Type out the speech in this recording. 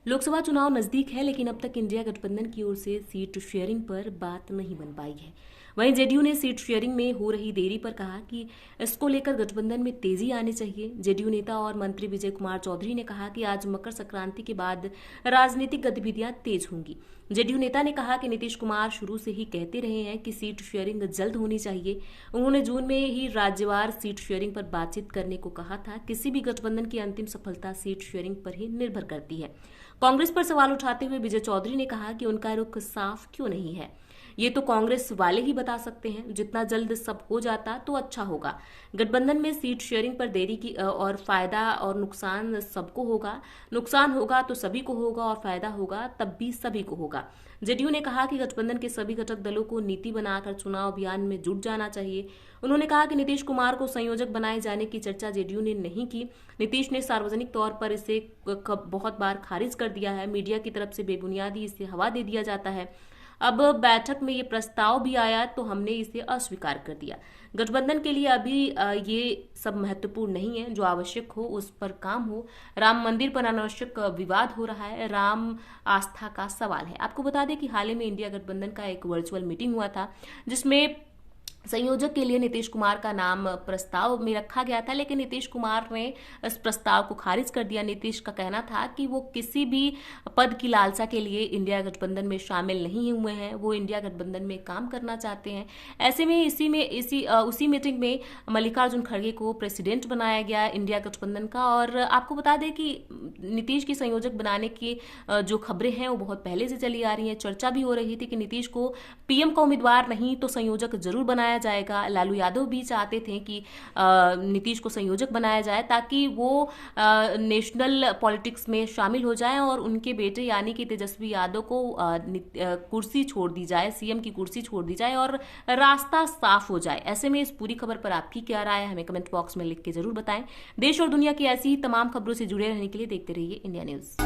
लोकसभा चुनाव नजदीक है, लेकिन अब तक इंडिया गठबंधन की ओर से सीट शेयरिंग पर बात नहीं बन पाई है। वहीं जेडीयू ने सीट शेयरिंग में हो रही देरी पर कहा कि इसको लेकर गठबंधन में तेजी आनी चाहिए। जेडीयू नेता और मंत्री विजय कुमार चौधरी ने कहा कि आज मकर संक्रांति के बाद राजनीतिक गतिविधियां तेज होंगी। जेडीयू नेता ने कहा कि नीतीश कुमार शुरू से ही कहते रहे हैं कि सीट शेयरिंग जल्द होनी चाहिए। उन्होंने जून में ही राज्यवार सीट शेयरिंग पर बातचीत करने को कहा था। किसी भी गठबंधन की अंतिम सफलता सीट शेयरिंग पर ही निर्भर करती है। कांग्रेस पर सवाल उठाते हुए विजय चौधरी ने कहा कि उनका रुख साफ क्यों नहीं है, ये तो कांग्रेस वाले ही बता सकते हैं। जितना जल्द सब हो जाता तो अच्छा होगा। गठबंधन में सीट शेयरिंग पर देरी की और फायदा और नुकसान सबको होगा। नुकसान होगा तो सभी को होगा और फायदा होगा तब भी सभी को होगा। जेडीयू ने कहा कि गठबंधन के सभी घटक दलों को नीति बनाकर चुनाव अभियान में जुट जाना चाहिए। उन्होंने कहा कि नीतीश कुमार को संयोजक बनाए जाने की चर्चा जेडीयू ने नहीं की। नीतीश ने सार्वजनिक तौर पर इसे बहुत बार खारिज कर दिया है। मीडिया की तरफ से बेबुनियादी इसे हवा दे दिया जाता है। अब बैठक में ये प्रस्ताव भी आया तो हमने इसे अस्वीकार कर दिया। गठबंधन के लिए अभी ये सब महत्वपूर्ण नहीं है। जो आवश्यक हो उस पर काम हो। राम मंदिर पर अनावश्यक विवाद हो रहा है। राम आस्था का सवाल है। आपको बता दें कि हाल ही में इंडिया गठबंधन का एक वर्चुअल मीटिंग हुआ था, जिसमें संयोजक के लिए नीतीश कुमार का नाम प्रस्ताव में रखा गया था, लेकिन नीतीश कुमार ने इस प्रस्ताव को खारिज कर दिया। नीतीश का कहना था कि वो किसी भी पद की लालसा के लिए इंडिया गठबंधन में शामिल नहीं हुए हैं। वो इंडिया गठबंधन में काम करना चाहते हैं। ऐसे में उसी मीटिंग में मल्लिकार्जुन खड़गे को प्रेसिडेंट बनाया गया इंडिया गठबंधन का। और आपको बता दें कि नीतीश की संयोजक बनाने की जो खबरें हैं वो बहुत पहले से चली आ रही हैं। चर्चा भी हो रही थी कि नीतीश को पीएम का उम्मीदवार नहीं तो संयोजक जरूर बनाया जाएगा। लालू यादव भी चाहते थे कि नीतीश को संयोजक बनाया जाए ताकि वो नेशनल पॉलिटिक्स में शामिल हो जाए और उनके बेटे यानी कि तेजस्वी यादव को कुर्सी छोड़ दी जाए, सीएम की कुर्सी छोड़ दी जाए और रास्ता साफ हो जाए। ऐसे में इस पूरी खबर पर आपकी क्या राय है, हमें कमेंट बॉक्स में लिख के जरूर बताएं। देश और दुनिया की ऐसी ही तमाम खबरों से जुड़े रहने के लिए देखते रहिए इंडिया न्यूज।